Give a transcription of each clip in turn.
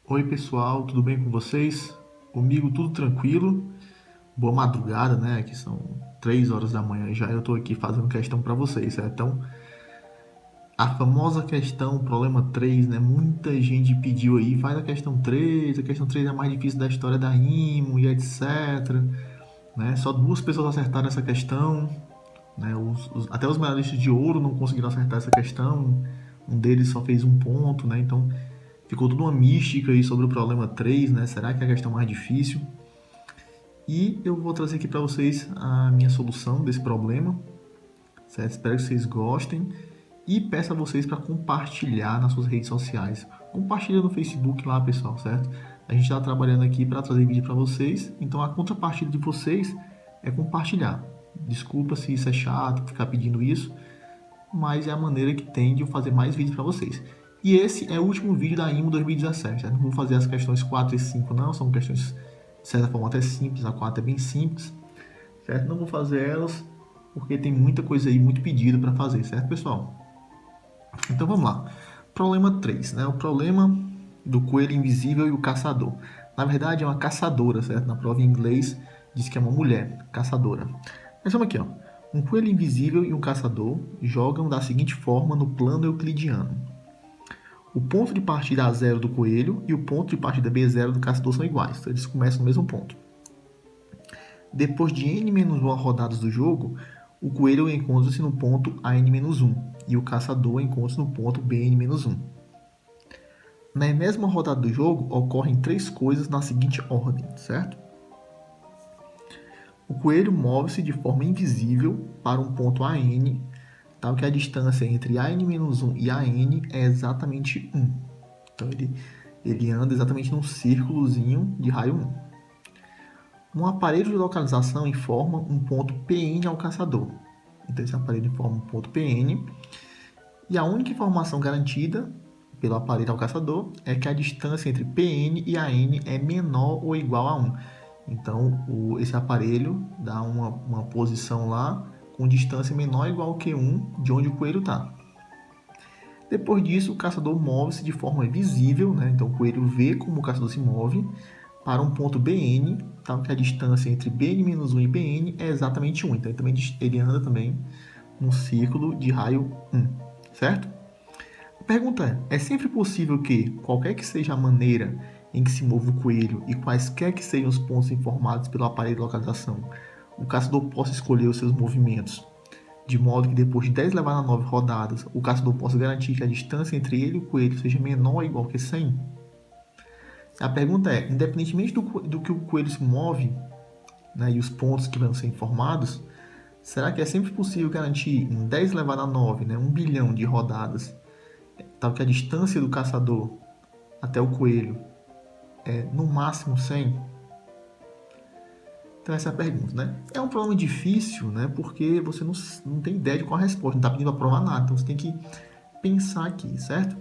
Oi pessoal, tudo bem com vocês? Comigo tudo tranquilo. Boa madrugada, né? Aqui são 3 horas da manhã já. Eu tô aqui fazendo questão para vocês, certo? Então, a famosa questão, problema 3, né? Muita gente pediu aí, faz a questão 3 é a mais difícil da história da IMO e etc. Né? Só 2 pessoas acertaram essa questão, né? Até os medalhistas de ouro não conseguiram acertar essa questão. Um deles só fez um ponto, né? Então, ficou toda uma mística aí sobre o problema 3, né? Será que é a questão mais difícil? E eu vou trazer aqui para vocês a minha solução desse problema, certo? Espero que vocês gostem e peço a vocês para compartilhar nas suas redes sociais. Compartilha no Facebook lá, pessoal, certo? A gente está trabalhando aqui para trazer vídeo para vocês, então a contrapartida de vocês é compartilhar. Desculpa se isso é chato, ficar pedindo isso, mas é a maneira que tem de eu fazer mais vídeos para vocês. E esse é o último vídeo da IMO 2017, certo? Não vou fazer as questões 4 e 5 não, são questões de certa forma até simples, a 4 é bem simples, certo? Não vou fazer elas porque tem muita coisa aí, muito pedido para fazer, certo, pessoal? Então vamos lá. Problema 3, né? O problema do coelho invisível e o caçador. Na verdade é uma caçadora, certo? Na prova em inglês diz que é uma mulher caçadora. Mas vamos aqui, ó. Um coelho invisível e um caçador jogam da seguinte forma no plano euclidiano. O ponto de partida A0 do coelho e o ponto de partida B0 do caçador são iguais, então eles começam no mesmo ponto. Depois de n-1 rodadas do jogo, o coelho encontra-se no ponto AN-1 e o caçador encontra-se no ponto BN-1. Na enésima rodada do jogo, ocorrem 3 coisas na seguinte ordem, certo? O coelho move-se de forma invisível para um ponto AN, tal que a distância entre AN-1 e AN é exatamente 1. Então ele anda exatamente num círculozinho de raio 1. Um aparelho de localização informa um ponto PN ao caçador. Então esse aparelho informa um ponto PN. E a única informação garantida pelo aparelho ao caçador é que a distância entre PN e AN é menor ou igual a 1. Então esse aparelho dá uma posição lá com distância menor ou igual que 1 de onde o coelho está. Depois disso, o caçador move-se de forma visível, né? Então o coelho vê como o caçador se move para um ponto BN, tal que a distância entre BN-1 e BN é exatamente 1. Então ele anda também num círculo de raio 1, certo? A pergunta é sempre possível que, qualquer que seja a maneira em que se move o coelho e quaisquer que sejam os pontos informados pelo aparelho de localização, o caçador possa escolher os seus movimentos, de modo que depois de 10 levar a 9 rodadas, o caçador possa garantir que a distância entre ele e o coelho seja menor ou igual que 100? A pergunta é, independentemente do que o coelho se move, né, e os pontos que vão ser informados, será que é sempre possível garantir em 10 elevado a 9, né, 1 bilhão de rodadas, tal que a distância do caçador até o coelho é no máximo 100? Então essa é a pergunta, né? É um problema difícil, né, porque você não tem ideia de qual a resposta, não está pedindo para provar nada, então você tem que pensar aqui, certo?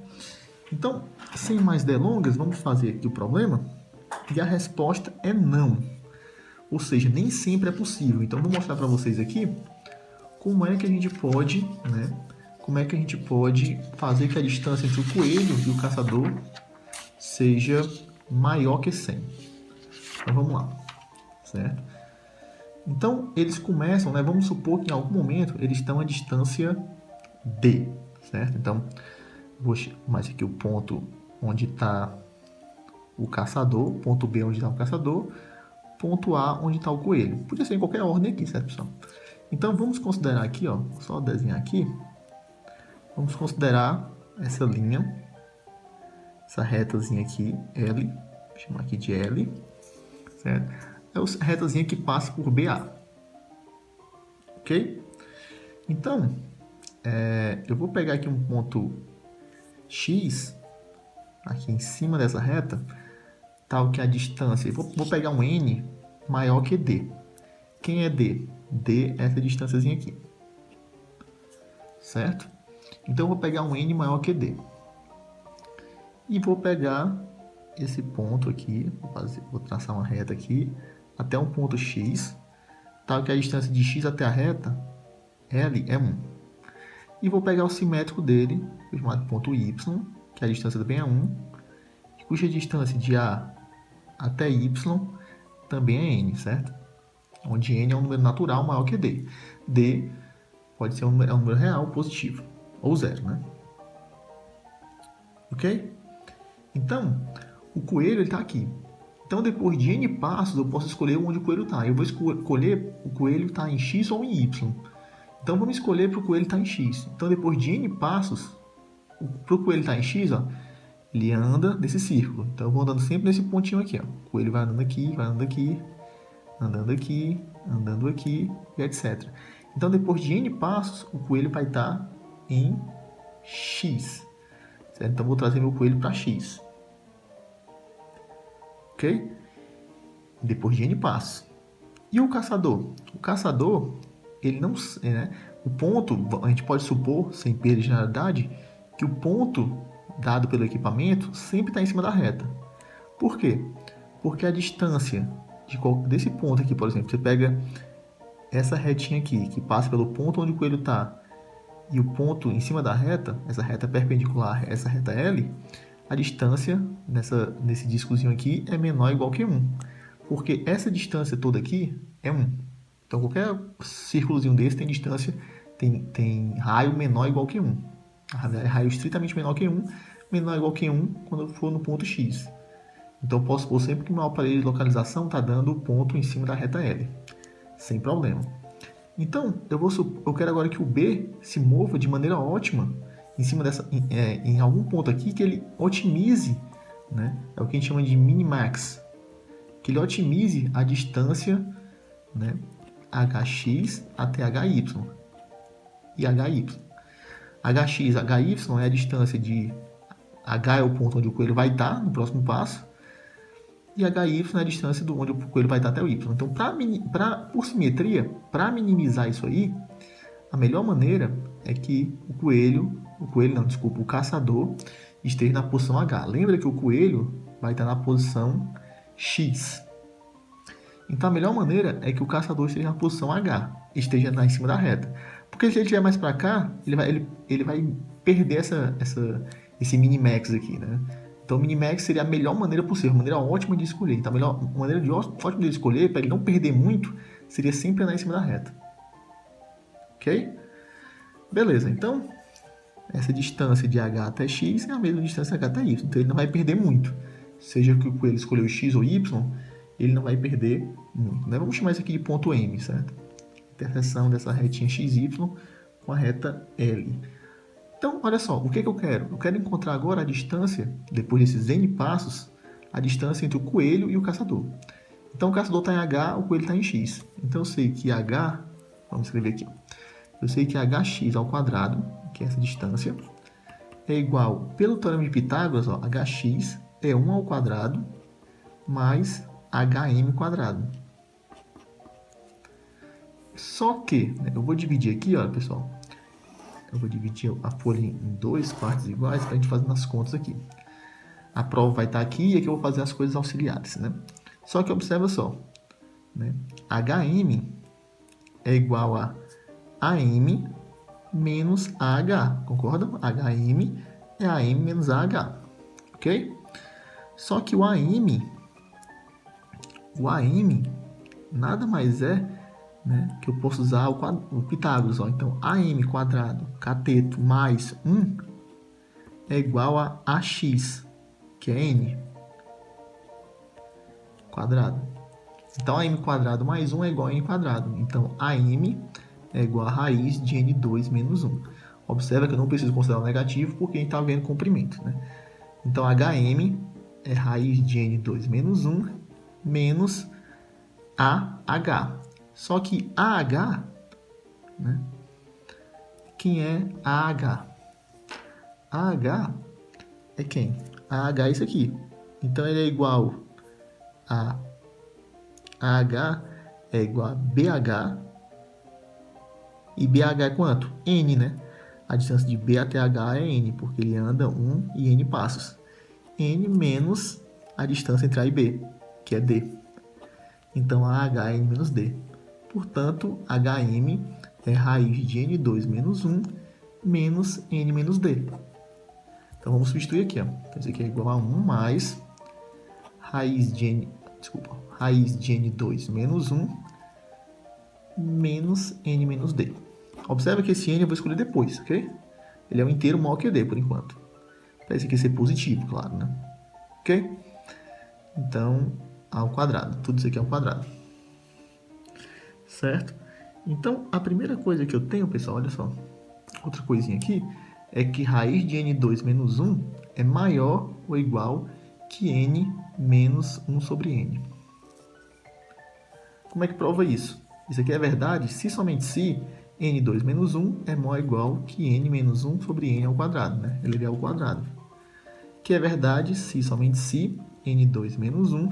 Então, sem mais delongas, vamos fazer aqui o problema. E a resposta é não. Ou seja, nem sempre é possível. Então, vou mostrar para vocês aqui como é que a gente pode, né? Como é que a gente pode fazer que a distância entre o coelho e o caçador seja maior que 100. Então, vamos lá, certo? Então, eles começam, né? Vamos supor que em algum momento eles estão a distância D, certo? Então, vou chamar aqui o ponto onde está o caçador, ponto B onde está o caçador, ponto A onde está o coelho. Podia ser em qualquer ordem aqui, certo, pessoal? Então vamos considerar aqui, ó, só desenhar aqui. Vamos considerar essa linha, essa retazinha aqui, L, vou chamar aqui de L, certo? É a retazinha que passa por BA, ok? Então, eu vou pegar aqui um ponto X, aqui em cima dessa reta, tal que a distância, vou pegar um N maior que D. Quem é D? D é essa distânciazinha aqui, certo? Então, eu vou pegar um N maior que D. E vou pegar esse ponto aqui, vou traçar uma reta aqui, até um ponto X, tal que a distância de X até a reta, L, é 1. E vou pegar o simétrico dele, chamado ponto Y, que a distância também é 1, cuja distância de A até Y também é N, certo? Onde N é um número natural maior que D. D pode ser um número real positivo, ou zero, né? Ok? Então, o coelho está aqui. Então, depois de N passos, eu posso escolher onde o coelho está. Eu vou escolher o coelho está em X ou em Y. Então, vamos escolher para o coelho estar em X. Então, depois de N passos, para o coelho estar em X, ó, ele anda nesse círculo. Então, eu vou andando sempre nesse pontinho aqui. Ó. O coelho vai andando aqui, andando aqui, andando aqui, e etc. Então, depois de N passos, o coelho vai estar em X. Certo? Então, vou trazer meu coelho para X. Ok? Depois de N passos. E o caçador? O caçador, ele não... Né? O ponto, a gente pode supor, sem perda de generalidade, que o ponto dado pelo equipamento sempre está em cima da reta. Por quê? Porque a distância desse ponto aqui, por exemplo, você pega essa retinha aqui, que passa pelo ponto onde o coelho está, e o ponto em cima da reta, essa reta perpendicular, essa reta L, a distância nesse discozinho aqui é menor ou igual que 1. Porque essa distância toda aqui é 1. Então, qualquer círculozinho desse tem distância, tem raio menor ou igual que 1. Raio estritamente menor que 1, menor ou igual que 1 quando for no ponto X. Então, eu posso supor sempre que meu aparelho de localização está dando o ponto em cima da reta L. Sem problema. Então, eu quero agora que o B se mova de maneira ótima em cima em algum ponto aqui que ele otimize, né? É o que a gente chama de minimax. Que ele otimize a distância, né? HX até HY. E HY. HX, HY é a distância de... H é o ponto onde o coelho vai estar no próximo passo. E HY é a distância do onde o coelho vai estar até o Y. Então, por simetria, para minimizar isso aí, a melhor maneira é que o caçador esteja na posição H. Lembra que o coelho vai estar na posição X. Então, a melhor maneira é que o caçador esteja na posição H, esteja em cima da reta. Porque se ele estiver mais para cá, ele vai perder esse minimax aqui, né? Então, o minimax seria a melhor maneira possível, a maneira ótima de escolher. Então, a melhor maneira ótima de escolher, para ele não perder muito, seria sempre andar em cima da reta. Ok? Beleza, então, essa distância de H até X é a mesma distância de H até Y. Então, ele não vai perder muito. Seja que o coelho escolheu X ou Y, ele não vai perder muito. Né? Vamos chamar isso aqui de ponto M, certo? Interseção dessa retinha XY com a reta L. Então, olha só, o que eu quero? Eu quero encontrar agora a distância, depois desses N passos, a distância entre o coelho e o caçador. Então, o caçador está em H, o coelho está em X. Então, eu sei que H, vamos escrever aqui, eu sei que hx ao quadrado, que é essa distância, é igual, pelo teorema de Pitágoras, ó, hx é 1 ao quadrado mais hm quadrado. Só que, né, eu vou dividir aqui, olha, pessoal, eu vou dividir a folha em duas partes iguais para a gente fazer nas contas aqui. A prova vai estar aqui e aqui eu vou fazer as coisas auxiliares, né? Só que observa só, né? HM é igual a AM menos AH, concordam? HM é AM menos AH, ok? Só que o AM nada mais é, né, que eu posso usar o Pitágoras. Ó. Então, AM quadrado cateto mais 1 é igual a AX, que é N quadrado. Então, AM quadrado mais 1 é igual a N quadrado. Então, AM é igual a raiz de N2 menos 1. Observa que eu não preciso considerar o negativo porque a gente está vendo comprimento. Né? Então, HM é raiz de N2 menos 1 menos AH. Só que AH, né? Quem é AH? AH é quem? AH é isso aqui. Então, ele é igual a AH é igual a BH. E BH é quanto? N, né? A distância de B até H é N, porque ele anda 1 e N passos. N menos a distância entre A e B, que é D. Então, AH é N menos D. Portanto, HM é raiz de N2 menos 1 menos N menos D. Então vamos substituir aqui, ó. Então isso aqui é igual a 1 mais raiz de n2 menos 1 menos n menos d. Observa que esse n eu vou escolher depois, ok? Ele é um inteiro maior que d por enquanto. Para esse aqui ser positivo, claro, né? Ok? Então, ao quadrado. Tudo isso aqui é ao quadrado. Certo? Então, a primeira coisa que eu tenho, pessoal, olha só. Outra coisinha aqui é que raiz de n2 menos 1 é maior ou igual que n menos 1 sobre n. Como é que prova isso? Isso aqui é verdade se somente se n2 menos 1 é maior ou igual que n menos 1 sobre n ao quadrado, né? Ele é ao quadrado. Que é verdade se somente se n2 menos 1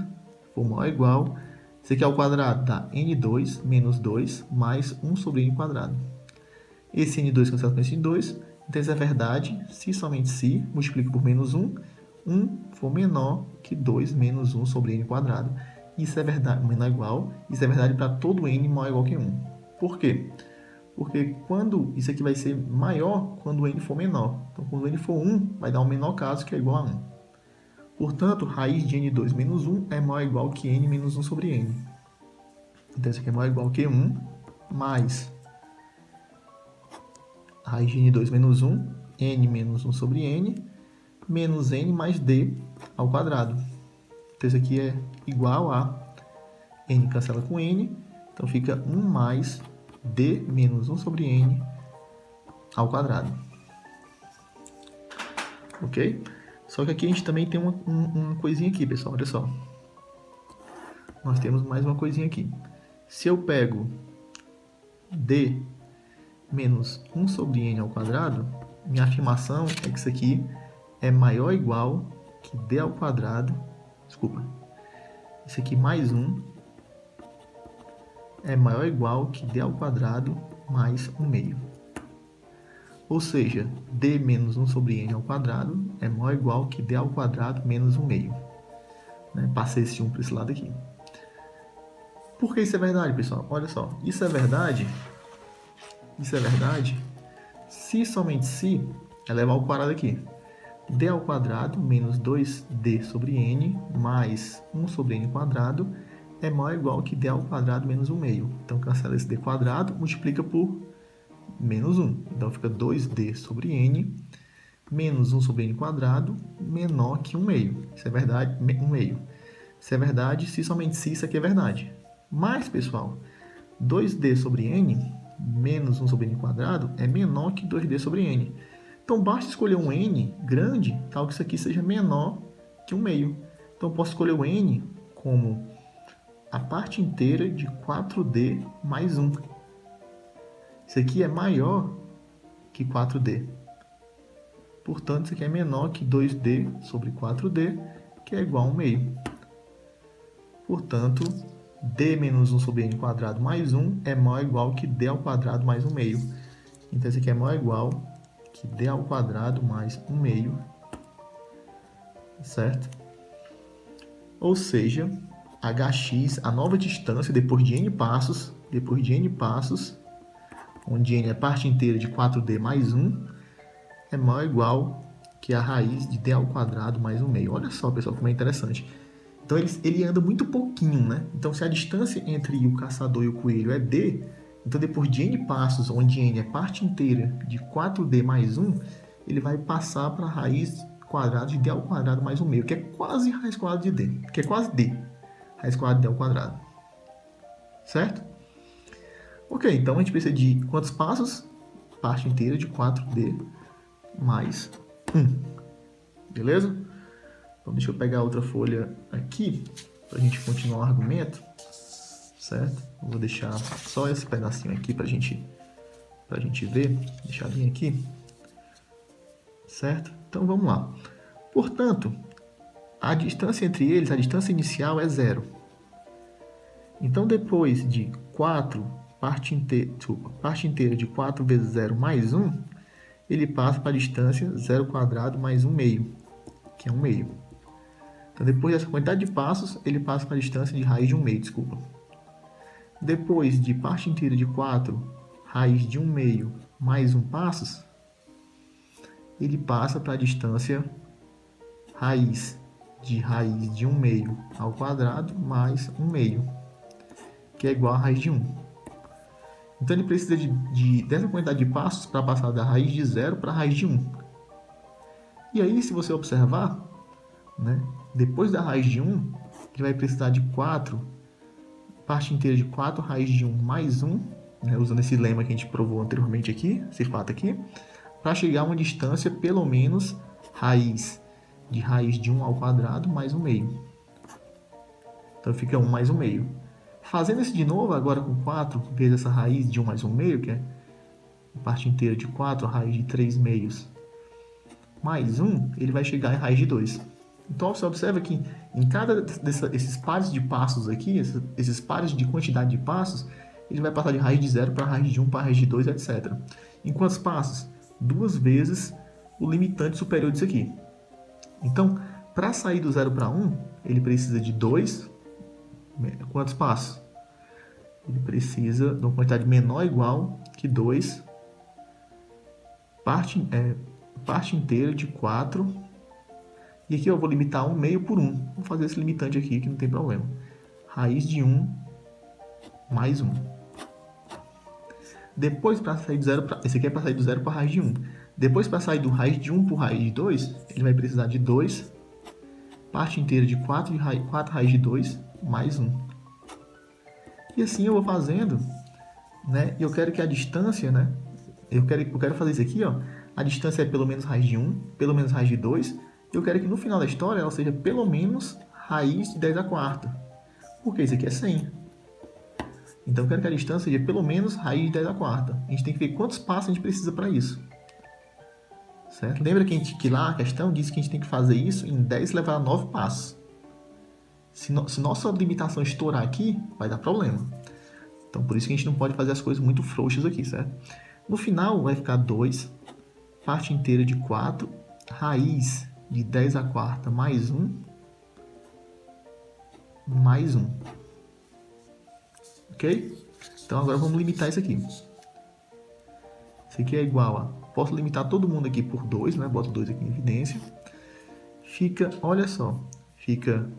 for maior ou igual, isso aqui ao quadrado dá n2 menos 2 mais 1 sobre n quadrado. Esse n2 cancela com esse n2, então isso é verdade se somente se, multiplica por menos 1, 1 for menor que 2 menos 1 sobre n quadrado. Isso é verdade, menor ou igual, isso é verdade para todo n maior ou igual que 1. Por quê? Porque quando isso aqui vai ser maior quando o n for menor. Então, quando o n for 1, vai dar um menor caso que é igual a 1. Portanto, raiz de n2 menos 1 é maior ou igual que n menos 1 sobre n. Então, isso aqui é maior ou igual que 1 mais raiz de n2 menos 1, n menos 1 sobre n, menos n mais d ao quadrado. Então, isso aqui é igual a n cancela com n, então fica 1 mais d menos 1 sobre n ao quadrado. Ok? Só que aqui a gente também tem uma coisinha aqui, pessoal, olha só. Nós temos mais uma coisinha aqui. Se eu pego d menos 1 sobre n ao quadrado, minha afirmação é que isso aqui é maior ou igual que d ao quadrado, desculpa, isso aqui mais 1 é maior ou igual que d ao quadrado mais 1 meio. Ou seja, d menos 1 sobre n ao quadrado é maior ou igual que d ao quadrado menos 1 meio. Né? Passei esse 1 para esse lado aqui. Por que isso é verdade, pessoal? Olha só, isso é verdade se somente se é levar ao quadrado aqui. D ao quadrado menos 2d sobre n mais 1 sobre n quadrado é maior ou igual que d ao quadrado menos 1 meio. Então, cancela esse d quadrado, multiplica por menos 1. Então, fica 2d sobre n menos 1 sobre n quadrado menor que 1 meio. Isso é verdade, 1 meio. Isso é verdade se somente se isso aqui é verdade. Mas, pessoal, 2d sobre n menos 1 sobre n quadrado é menor que 2d sobre n. Então, basta escolher um n grande, tal que isso aqui seja menor que 1 meio. Então, eu posso escolher o n como a parte inteira de 4d mais 1. Isso aqui é maior que 4d. Portanto, isso aqui é menor que 2d sobre 4d, que é igual a 1 meio. Portanto, d menos 1 sobre n quadrado mais 1 é maior ou igual que d ao quadrado mais 1 meio. Então, isso aqui é maior ou igual que d ao quadrado mais 1 meio, certo? Ou seja, hx, a nova distância, depois de n passos, onde n é parte inteira de 4d mais 1, é maior ou igual que a raiz de d ao quadrado mais 1 meio. Olha só, pessoal, como é interessante. Então, ele anda muito pouquinho, né? Então, se a distância entre o caçador e o coelho é d, então depois de n passos, onde n é parte inteira de 4d mais 1, ele vai passar para a raiz quadrada de d ao quadrado mais 1 meio, que é quase raiz quadrada de d, que é quase d, raiz quadrada de d ao quadrado. Certo? Ok, então a gente precisa de quantos passos? Parte inteira de 4d mais 1. Beleza? Então, deixa eu pegar outra folha aqui, para a gente continuar o argumento, certo? Eu vou deixar só esse pedacinho aqui para a gente ver, deixar bem aqui, certo? Então, vamos lá. Portanto, a distância entre eles, a distância inicial é 0. Então, depois de 4, parte inteira de 4 vezes 0 mais 1, ele passa para a distância 0 quadrado mais 1 meio, que é 1 meio. Então, depois dessa quantidade de passos, ele passa para a distância de raiz de 1 meio, desculpa. Depois de parte inteira de 4, raiz de 1 meio mais 1 passos, ele passa para a distância raiz de 1 meio ao quadrado mais 1 meio, que é igual a raiz de 1. Então ele precisa dessa quantidade de passos para passar da raiz de 0 para a raiz de 1. E aí, se você observar, né, depois da raiz de 1, ele vai precisar de 4, parte inteira de 4 raiz de 1 mais 1, né, usando esse lema que a gente provou anteriormente aqui, esse fato aqui, para chegar a uma distância pelo menos raiz de 1 ao quadrado mais 1 meio. Então fica 1 mais 1 meio. Fazendo isso de novo, agora com 4 vezes essa raiz de 1 mais 1 meio, que é a parte inteira de 4, a raiz de 3 meios, mais 1, ele vai chegar em raiz de 2. Então você observa que em cada desses pares de passos aqui, esses pares de quantidade de passos, ele vai passar de raiz de 0 para raiz de 1 para raiz de 2, etc. Em quantos passos? 2 vezes o limitante superior disso aqui. Então, para sair do 0 para 1, ele precisa de 2. Quantos passos? Ele precisa de uma quantidade menor ou igual que 2, parte inteira de 4. E aqui eu vou limitar 1 meio por 1. Vou fazer esse limitante aqui, que não tem problema. Raiz de 1 mais 1. Depois, para sair do 0 para... Esse aqui é para sair do 0 para a raiz de 1. Depois, para sair do raiz de 1 por raiz de 2, ele vai precisar de 2, parte inteira de 4 raiz de 2 mais 1. E assim eu vou fazendo, né? Eu quero que a distância, né? Eu quero fazer isso aqui, ó. A distância é pelo menos raiz de 1, pelo menos raiz de 2. Eu quero que no final da história ela seja pelo menos raiz de 10 a quarta. Porque isso aqui é 100. Então eu quero que a distância seja pelo menos raiz de 10 a quarta. A gente tem que ver quantos passos a gente precisa para isso. Certo? Lembra que lá a questão diz que a gente tem que fazer isso em 10 elevado a 9 passos. Se nossa limitação estourar aqui, vai dar problema. Então por isso que a gente não pode fazer as coisas muito frouxas aqui, certo? No final vai ficar 2, parte inteira de 4, raiz de 10 a quarta mais 1, mais 1. Ok? Então agora vamos limitar isso aqui. Isso aqui é igual a... Posso limitar todo mundo aqui por 2, né? Boto 2 aqui em evidência. Fica, olha só, fica...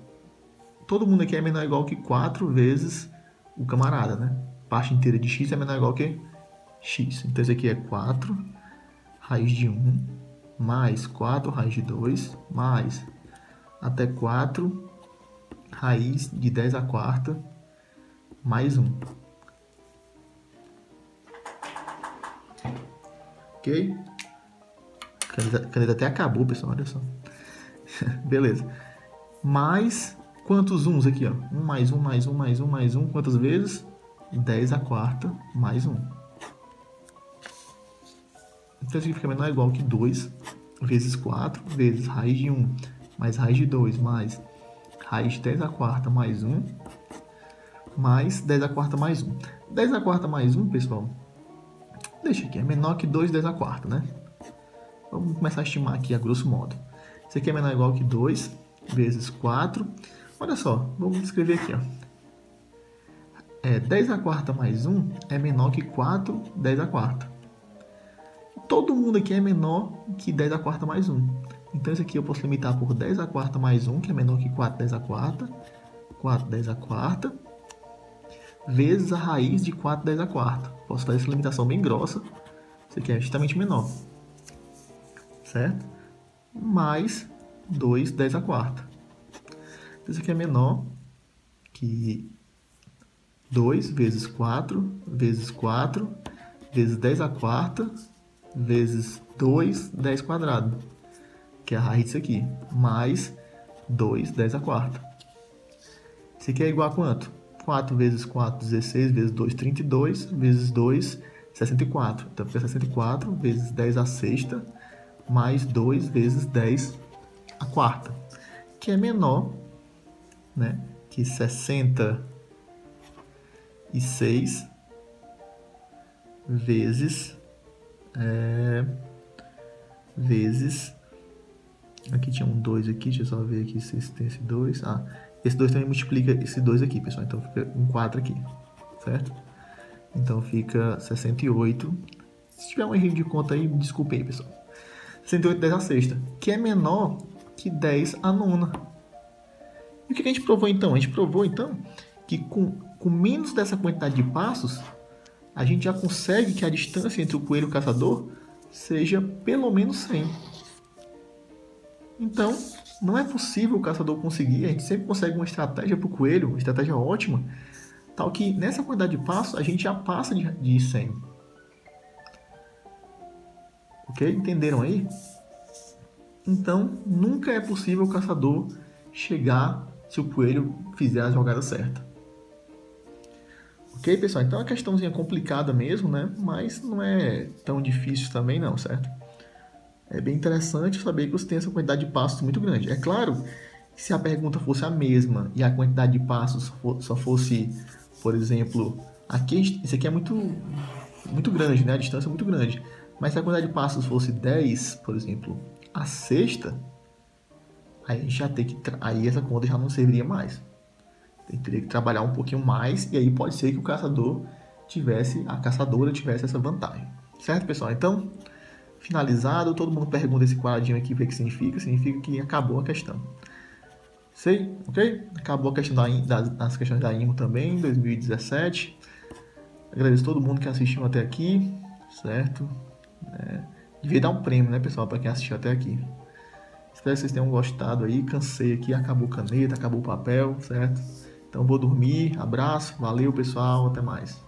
Todo mundo aqui é menor ou igual que 4 vezes o camarada, né? Parte inteira de x é menor ou igual que x. Então isso aqui é 4 raiz de 1 mais 4 raiz de 2 mais até 4 raiz de 10 a quarta mais 1. Ok? A caneta até acabou, pessoal, olha só. Beleza. Mais quantos 1s aqui, ó? 1 mais 1 mais 1 mais 1 mais 1. Quantas vezes? 10 a quarta mais 1. Então isso aqui fica menor ou igual que 2 vezes 4 vezes raiz de 1 mais raiz de 2 mais raiz de 10 a quarta mais 1 mais 10 a quarta mais 1. 10 a quarta mais 1, pessoal, deixa aqui, é menor que 2 10 a quarta, né? Vamos começar a estimar aqui a grosso modo. Isso aqui é menor ou igual que 2 vezes 4. Olha só, vamos escrever aqui, ó. 10 a quarta mais 1 é menor que 4 10 a quarta. Todo mundo aqui é menor que 10 a quarta mais 1. Então, isso aqui eu posso limitar por 10 a quarta mais 1, que é menor que 4 10 a quarta. 4 10 a quarta. Vezes a raiz de 4 10 a quarta. Posso fazer essa limitação bem grossa. Isso aqui é justamente menor. Certo? Mais 2 10 a quarta. Isso aqui é menor que 2 vezes 4 vezes 4 vezes 10 a quarta vezes 2, 10 quadrado, que é a raiz disso aqui, mais 2, 10 a quarta. Isso aqui é igual a quanto? 4 vezes 4, 16, vezes 2, 32, vezes 2, 64. Então fica 64 vezes 10 a sexta, mais 2 vezes 10 a quarta, que é menor, né, que 66 vezes aqui tinha um 2 aqui, deixa eu só ver aqui se tem esse 2. Esse 2 também multiplica esse 2 aqui, pessoal, então fica um 4 aqui, certo? Então fica 68. Se tiver um erro de conta aí, me desculpe aí, pessoal. 68 10 a sexta, que é menor que 10 a nona. E o que a gente provou então? A gente provou então que com menos dessa quantidade de passos, a gente já consegue que a distância entre o coelho e o caçador seja pelo menos 100. Então, não é possível o caçador conseguir, a gente sempre consegue uma estratégia para o coelho, uma estratégia ótima, tal que nessa quantidade de passos a gente já passa de 100. Ok? Entenderam aí? Então, nunca é possível o caçador chegar se o coelho fizer a jogada certa. Ok, pessoal? Então é uma questãozinha complicada mesmo, né? Mas não é tão difícil também não, certo? É bem interessante saber que você tem essa quantidade de passos muito grande. É claro que se a pergunta fosse a mesma e a quantidade de passos só fosse, por exemplo, aqui, isso aqui é muito grande, né? A distância é muito grande. Mas se a quantidade de passos fosse 10, por exemplo, a sexta, aí a gente já tem que aí essa conta já não serviria mais. Teria que trabalhar um pouquinho mais e aí pode ser que o caçador a caçadora tivesse essa vantagem. Certo, pessoal? Então, finalizado, todo mundo pergunta esse quadradinho aqui o que significa. Significa que acabou a questão. Sei, ok? Acabou a questão das questões da IMO também, 2017. Agradeço a todo mundo que assistiu até aqui, certo? Devia dar um prêmio, né, pessoal, para quem assistiu até aqui. Espero que vocês tenham gostado aí. Cansei aqui, acabou caneta, acabou o papel, certo? Então vou dormir. Abraço, valeu pessoal, até mais.